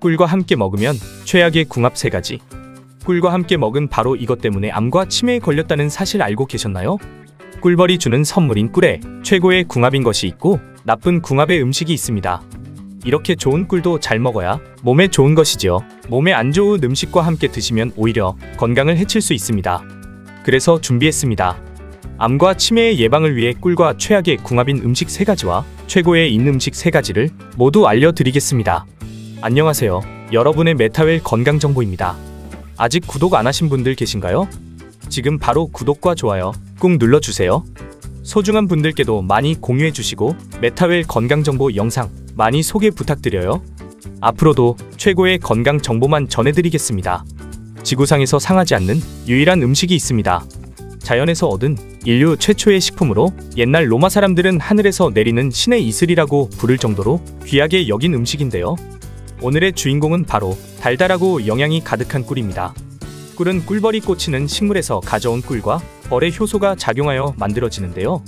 꿀과 함께 먹으면 최악의 궁합 3가지. 꿀과 함께 먹은 바로 이것 때문에 암과 치매에 걸렸다는 사실 알고 계셨나요? 꿀벌이 주는 선물인 꿀에 최고의 궁합인 것이 있고 나쁜 궁합의 음식이 있습니다. 이렇게 좋은 꿀도 잘 먹어야 몸에 좋은 것이지요. 몸에 안 좋은 음식과 함께 드시면 오히려 건강을 해칠 수 있습니다. 그래서 준비했습니다. 암과 치매의 예방을 위해 꿀과 최악의 궁합인 음식 3가지와 최고의 인 음식 3가지를 모두 알려드리겠습니다. 안녕하세요. 여러분의 메타웰 건강정보입니다. 아직 구독 안 하신 분들 계신가요? 지금 바로 구독과 좋아요 꾹 눌러주세요. 소중한 분들께도 많이 공유해주시고 메타웰 건강정보 영상 많이 소개 부탁드려요. 앞으로도 최고의 건강정보만 전해드리겠습니다. 지구상에서 상하지 않는 유일한 음식이 있습니다. 자연에서 얻은 인류 최초의 식품으로 옛날 로마 사람들은 하늘에서 내리는 신의 이슬이라고 부를 정도로 귀하게 여긴 음식인데요. 오늘의 주인공은 바로 달달하고 영양이 가득한 꿀입니다. 꿀은 꿀벌이 꽂히는 식물에서 가져온 꿀과 벌의 효소가 작용하여 만들어지는데요.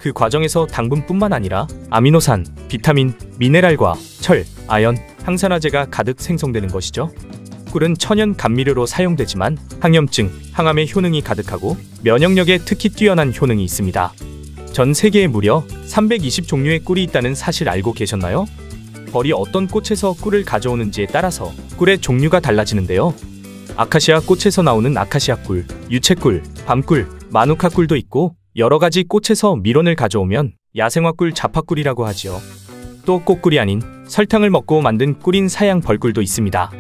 그 과정에서 당분뿐만 아니라 아미노산, 비타민, 미네랄과 철, 아연, 항산화제가 가득 생성되는 것이죠. 꿀은 천연 감미료로 사용되지만 항염증, 항암의 효능이 가득하고 면역력에 특히 뛰어난 효능이 있습니다. 전 세계에 무려 320종류의 꿀이 있다는 사실 알고 계셨나요? 벌이 어떤 꽃에서 꿀을 가져오는지에 따라서 꿀의 종류가 달라지는데요. 아카시아 꽃에서 나오는 아카시아 꿀, 유채꿀, 밤꿀, 마누카 꿀도 있고 여러가지 꽃에서 미론을 가져오면 야생화꿀, 자파꿀이라고 하지요. 또 꽃꿀이 아닌 설탕을 먹고 만든 꿀인 사양 벌꿀도 있습니다.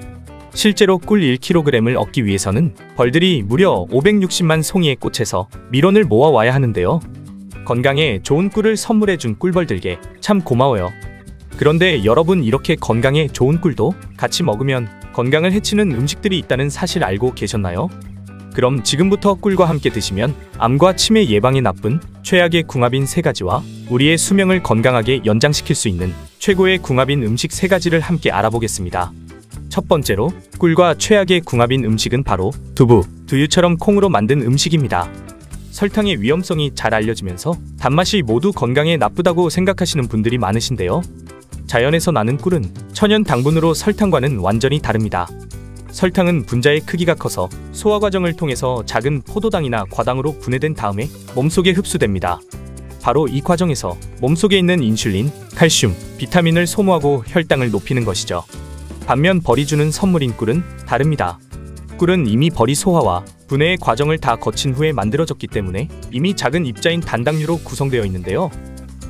실제로 꿀 1kg을 얻기 위해서는 벌들이 무려 560만 송이의 꽃에서 미론을 모아와야 하는데요. 건강에 좋은 꿀을 선물해준 꿀벌들께 참 고마워요. 그런데 여러분, 이렇게 건강에 좋은 꿀도 같이 먹으면 건강을 해치는 음식들이 있다는 사실 알고 계셨나요? 그럼 지금부터 꿀과 함께 드시면 암과 치매 예방에 나쁜 최악의 궁합인 3가지와 우리의 수명을 건강하게 연장시킬 수 있는 최고의 궁합인 음식 3가지를 함께 알아보겠습니다. 첫 번째로 꿀과 최악의 궁합인 음식은 바로 두부, 두유처럼 콩으로 만든 음식입니다. 설탕의 위험성이 잘 알려지면서 단맛이 모두 건강에 나쁘다고 생각하시는 분들이 많으신데요. 자연에서 나는 꿀은 천연 당분으로 설탕과는 완전히 다릅니다. 설탕은 분자의 크기가 커서 소화 과정을 통해서 작은 포도당이나 과당으로 분해된 다음에 몸속에 흡수됩니다. 바로 이 과정에서 몸속에 있는 인슐린, 칼슘, 비타민을 소모하고 혈당을 높이는 것이죠. 반면 벌이 주는 선물인 꿀은 다릅니다. 꿀은 이미 벌이 소화와 분해의 과정을 다 거친 후에 만들어졌기 때문에 이미 작은 입자인 단당류로 구성되어 있는데요.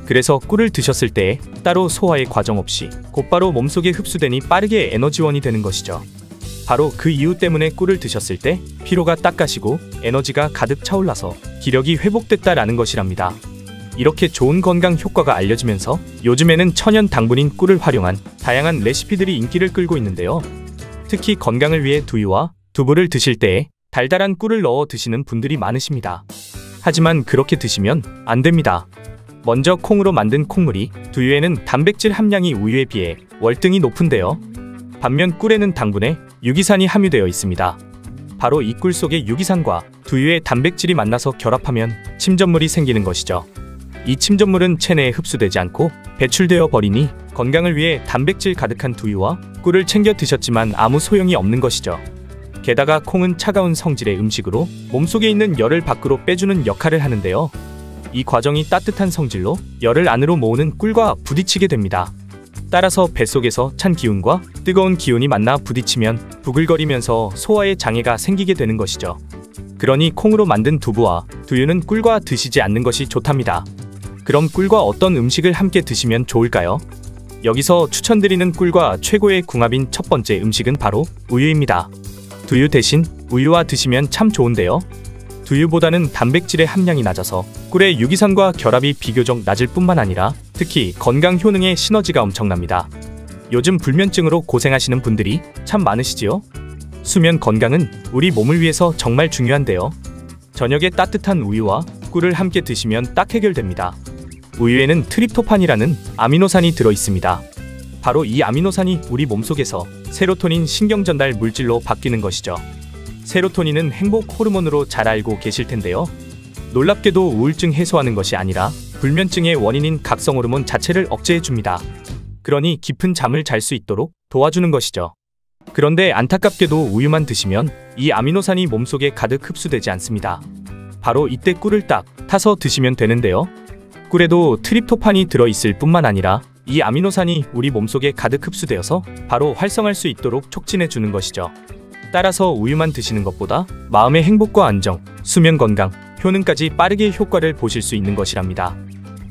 그래서 꿀을 드셨을 때 따로 소화의 과정 없이 곧바로 몸속에 흡수되니 빠르게 에너지원이 되는 것이죠. 바로 그 이유 때문에 꿀을 드셨을 때 피로가 딱 가시고 에너지가 가득 차올라서 기력이 회복됐다라는 것이랍니다. 이렇게 좋은 건강 효과가 알려지면서 요즘에는 천연 당분인 꿀을 활용한 다양한 레시피들이 인기를 끌고 있는데요. 특히 건강을 위해 두유와 두부를 드실 때에 달달한 꿀을 넣어 드시는 분들이 많으십니다. 하지만 그렇게 드시면 안 됩니다. 먼저 콩으로 만든 콩물이 두유에는 단백질 함량이 우유에 비해 월등히 높은데요. 반면 꿀에는 당분에 유기산이 함유되어 있습니다. 바로 이 꿀 속의 유기산과 두유의 단백질이 만나서 결합하면 침전물이 생기는 것이죠. 이 침전물은 체내에 흡수되지 않고 배출되어 버리니 건강을 위해 단백질 가득한 두유와 꿀을 챙겨 드셨지만 아무 소용이 없는 것이죠. 게다가 콩은 차가운 성질의 음식으로 몸속에 있는 열을 밖으로 빼주는 역할을 하는데요. 이 과정이 따뜻한 성질로 열을 안으로 모으는 꿀과 부딪히게 됩니다. 따라서 뱃속에서 찬 기운과 뜨거운 기운이 만나 부딪히면 부글거리면서 소화에 장애가 생기게 되는 것이죠. 그러니 콩으로 만든 두부와 두유는 꿀과 드시지 않는 것이 좋답니다. 그럼 꿀과 어떤 음식을 함께 드시면 좋을까요? 여기서 추천드리는 꿀과 최고의 궁합인 첫 번째 음식은 바로 우유입니다. 두유 대신 우유와 드시면 참 좋은데요. 두유보다는 단백질의 함량이 낮아서 꿀의 유기산과 결합이 비교적 낮을 뿐만 아니라 특히 건강 효능의 시너지가 엄청납니다. 요즘 불면증으로 고생하시는 분들이 참 많으시지요? 수면 건강은 우리 몸을 위해서 정말 중요한데요. 저녁에 따뜻한 우유와 꿀을 함께 드시면 딱 해결됩니다. 우유에는 트립토판이라는 아미노산이 들어있습니다. 바로 이 아미노산이 우리 몸속에서 세로토닌 신경전달 물질로 바뀌는 것이죠. 세로토닌은 행복 호르몬으로 잘 알고 계실 텐데요. 놀랍게도 우울증 해소하는 것이 아니라 불면증의 원인인 각성 호르몬 자체를 억제해줍니다. 그러니 깊은 잠을 잘 수 있도록 도와주는 것이죠. 그런데 안타깝게도 우유만 드시면 이 아미노산이 몸속에 가득 흡수되지 않습니다. 바로 이때 꿀을 딱 타서 드시면 되는데요. 꿀에도 트립토판이 들어있을 뿐만 아니라 이 아미노산이 우리 몸속에 가득 흡수되어서 바로 활성할 수 있도록 촉진해 주는 것이죠. 따라서 우유만 드시는 것보다 마음의 행복과 안정, 수면 건강, 효능까지 빠르게 효과를 보실 수 있는 것이랍니다.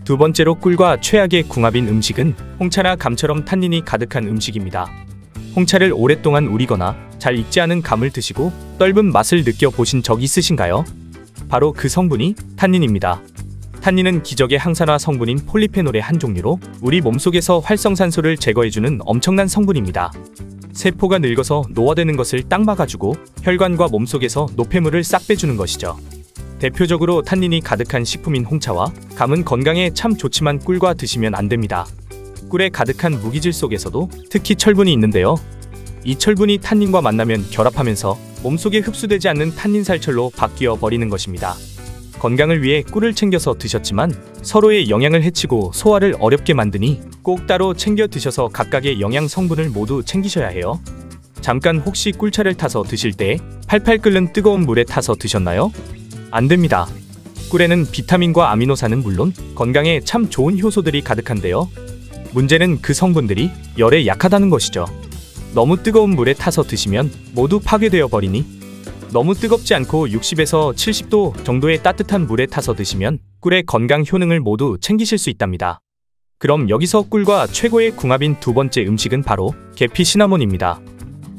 두 번째로 꿀과 최악의 궁합인 음식은 홍차나 감처럼 탄닌이 가득한 음식입니다. 홍차를 오랫동안 우리거나 잘 익지 않은 감을 드시고 떫은 맛을 느껴보신 적 있으신가요? 바로 그 성분이 탄닌입니다. 탄닌은 기적의 항산화 성분인 폴리페놀의 한 종류로 우리 몸속에서 활성산소를 제거해주는 엄청난 성분입니다. 세포가 늙어서 노화되는 것을 딱 막아주고 혈관과 몸속에서 노폐물을 싹 빼주는 것이죠. 대표적으로 탄닌이 가득한 식품인 홍차와 감은 건강에 참 좋지만 꿀과 드시면 안 됩니다. 꿀에 가득한 무기질 속에서도 특히 철분이 있는데요. 이 철분이 탄닌과 만나면 결합하면서 몸속에 흡수되지 않는 탄닌살철로 바뀌어 버리는 것입니다. 건강을 위해 꿀을 챙겨서 드셨지만 서로의 영양을 해치고 소화를 어렵게 만드니 꼭 따로 챙겨 드셔서 각각의 영양 성분을 모두 챙기셔야 해요. 잠깐 혹시 꿀차를 타서 드실 때 팔팔 끓는 뜨거운 물에 타서 드셨나요? 안 됩니다. 꿀에는 비타민과 아미노산은 물론 건강에 참 좋은 효소들이 가득한데요. 문제는 그 성분들이 열에 약하다는 것이죠. 너무 뜨거운 물에 타서 드시면 모두 파괴되어 버리니 너무 뜨겁지 않고 60에서 70도 정도의 따뜻한 물에 타서 드시면 꿀의 건강 효능을 모두 챙기실 수 있답니다. 그럼 여기서 꿀과 최고의 궁합인 두 번째 음식은 바로 계피 시나몬입니다.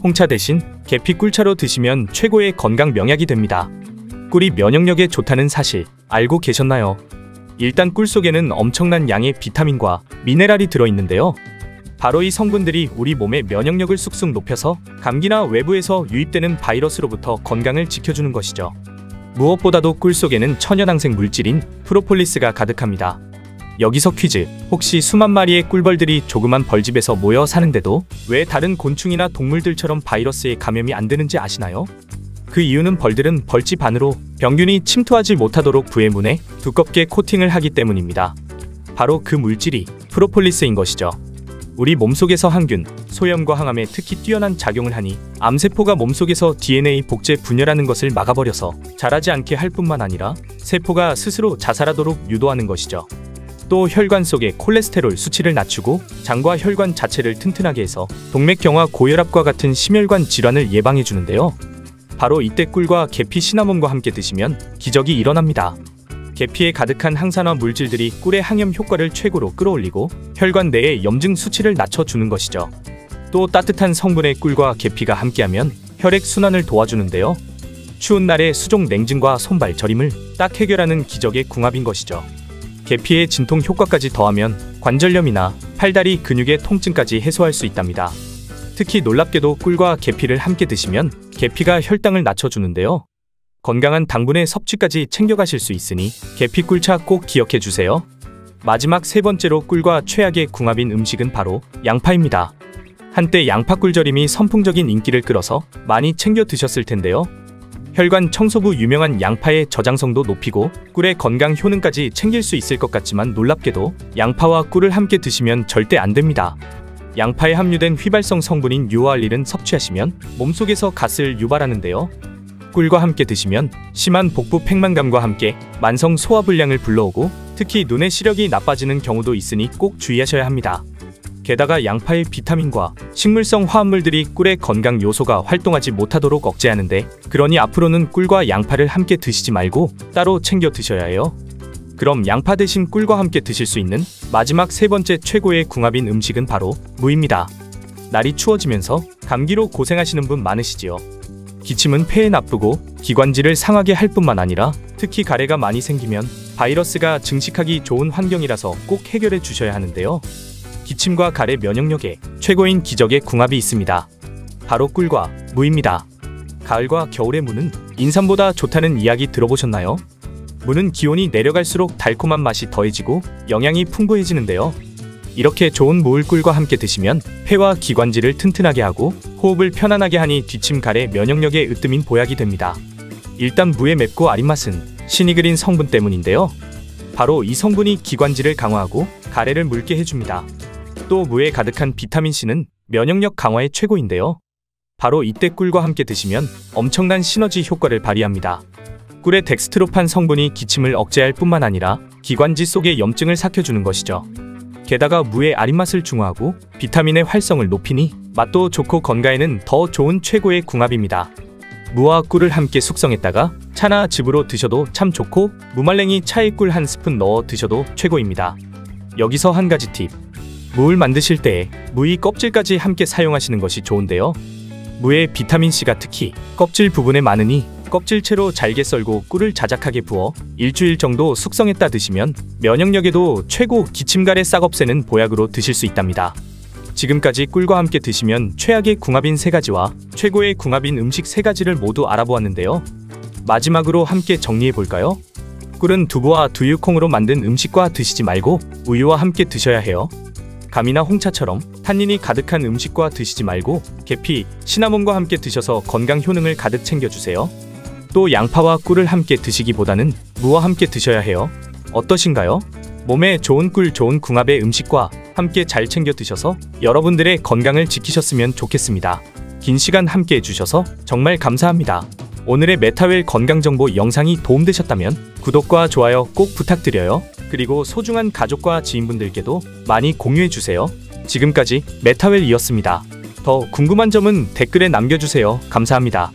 홍차 대신 계피 꿀차로 드시면 최고의 건강 명약이 됩니다. 꿀이 면역력에 좋다는 사실 알고 계셨나요? 일단 꿀 속에는 엄청난 양의 비타민과 미네랄이 들어있는데요. 바로 이 성분들이 우리 몸의 면역력을 쑥쑥 높여서 감기나 외부에서 유입되는 바이러스로부터 건강을 지켜주는 것이죠. 무엇보다도 꿀 속에는 천연항생 물질인 프로폴리스가 가득합니다. 여기서 퀴즈, 혹시 수만 마리의 꿀벌들이 조그만 벌집에서 모여 사는데도 왜 다른 곤충이나 동물들처럼 바이러스에 감염이 안 되는지 아시나요? 그 이유는 벌들은 벌집 안으로 병균이 침투하지 못하도록 부해문에 두껍게 코팅을 하기 때문입니다. 바로 그 물질이 프로폴리스인 것이죠. 우리 몸속에서 항균, 소염과 항암에 특히 뛰어난 작용을 하니 암세포가 몸속에서 DNA 복제 분열하는 것을 막아버려서 자라지 않게 할 뿐만 아니라 세포가 스스로 자살하도록 유도하는 것이죠. 또 혈관 속의 콜레스테롤 수치를 낮추고 장과 혈관 자체를 튼튼하게 해서 동맥경화, 고혈압과 같은 심혈관 질환을 예방해 주는데요. 바로 이때 꿀과 계피 시나몬과 함께 드시면 기적이 일어납니다. 계피에 가득한 항산화 물질들이 꿀의 항염 효과를 최고로 끌어올리고 혈관 내의 염증 수치를 낮춰주는 것이죠. 또 따뜻한 성분의 꿀과 계피가 함께하면 혈액 순환을 도와주는데요. 추운 날의 수족 냉증과 손발 저림을 딱 해결하는 기적의 궁합인 것이죠. 계피의 진통 효과까지 더하면 관절염이나 팔다리 근육의 통증까지 해소할 수 있답니다. 특히 놀랍게도 꿀과 계피를 함께 드시면 계피가 혈당을 낮춰주는데요. 건강한 당분의 섭취까지 챙겨가실 수 있으니 계피 꿀차 꼭 기억해 주세요. 마지막 세 번째로 꿀과 최악의 궁합인 음식은 바로 양파입니다. 한때 양파 꿀절임이 선풍적인 인기를 끌어서 많이 챙겨 드셨을 텐데요. 혈관 청소부 유명한 양파의 저장성도 높이고 꿀의 건강 효능까지 챙길 수 있을 것 같지만 놀랍게도 양파와 꿀을 함께 드시면 절대 안 됩니다. 양파에 함유된 휘발성 성분인 유아알릴은 섭취하시면 몸속에서 가스를 유발하는데요. 꿀과 함께 드시면 심한 복부 팽만감과 함께 만성 소화불량을 불러오고 특히 눈의 시력이 나빠지는 경우도 있으니 꼭 주의하셔야 합니다. 게다가 양파의 비타민과 식물성 화합물들이 꿀의 건강 요소가 활동하지 못하도록 억제하는데, 그러니 앞으로는 꿀과 양파를 함께 드시지 말고 따로 챙겨 드셔야 해요. 그럼 양파 대신 꿀과 함께 드실 수 있는 마지막 세 번째 최고의 궁합인 음식은 바로 무입니다. 날이 추워지면서 감기로 고생하시는 분 많으시지요. 기침은 폐에 나쁘고 기관지를 상하게 할 뿐만 아니라 특히 가래가 많이 생기면 바이러스가 증식하기 좋은 환경이라서 꼭 해결해 주셔야 하는데요. 기침과 가래 면역력에 최고인 기적의 궁합이 있습니다. 바로 꿀과 무입니다. 가을과 겨울의 무는 인삼보다 좋다는 이야기 들어보셨나요? 무는 기온이 내려갈수록 달콤한 맛이 더해지고 영양이 풍부해지는데요. 이렇게 좋은 무를 꿀과 함께 드시면 폐와 기관지를 튼튼하게 하고 호흡을 편안하게 하니 기침, 가래, 면역력에 으뜸인 보약이 됩니다. 일단 무의 맵고 아린 맛은 신이 그린 성분 때문인데요. 바로 이 성분이 기관지를 강화하고 가래를 묽게 해줍니다. 또 무에 가득한 비타민C는 면역력 강화에 최고인데요. 바로 이때 꿀과 함께 드시면 엄청난 시너지 효과를 발휘합니다. 꿀의 덱스트로판 성분이 기침을 억제할 뿐만 아니라 기관지 속의 염증을 삭혀주는 것이죠. 게다가 무의 아린 맛을 중화하고 비타민의 활성을 높이니 맛도 좋고 건강에는 더 좋은 최고의 궁합입니다. 무와 꿀을 함께 숙성했다가 차나 즙으로 드셔도 참 좋고 무말랭이 차에 꿀 한 스푼 넣어 드셔도 최고입니다. 여기서 한 가지 팁. 무를 만드실 때 무의 껍질까지 함께 사용하시는 것이 좋은데요. 무의 비타민C가 특히 껍질 부분에 많으니 껍질채로 잘게 썰고 꿀을 자작하게 부어 일주일 정도 숙성했다 드시면 면역력에도 최고, 기침가래 싹 없애는 보약으로 드실 수 있답니다. 지금까지 꿀과 함께 드시면 최악의 궁합인 3가지와 최고의 궁합인 음식 3가지를 모두 알아보았는데요. 마지막으로 함께 정리해볼까요? 꿀은 두부와 두유콩으로 만든 음식과 드시지 말고 우유와 함께 드셔야 해요. 감이나 홍차처럼 탄닌이 가득한 음식과 드시지 말고 계피, 시나몬과 함께 드셔서 건강 효능을 가득 챙겨주세요. 또 양파와 꿀을 함께 드시기보다는 무와 함께 드셔야 해요. 어떠신가요? 몸에 좋은 꿀, 좋은 궁합의 음식과 함께 잘 챙겨 드셔서 여러분들의 건강을 지키셨으면 좋겠습니다. 긴 시간 함께 해주셔서 정말 감사합니다. 오늘의 메타웰 건강정보 영상이 도움되셨다면 구독과 좋아요 꼭 부탁드려요. 그리고 소중한 가족과 지인분들께도 많이 공유해주세요. 지금까지 메타웰이었습니다. 더 궁금한 점은 댓글에 남겨주세요. 감사합니다.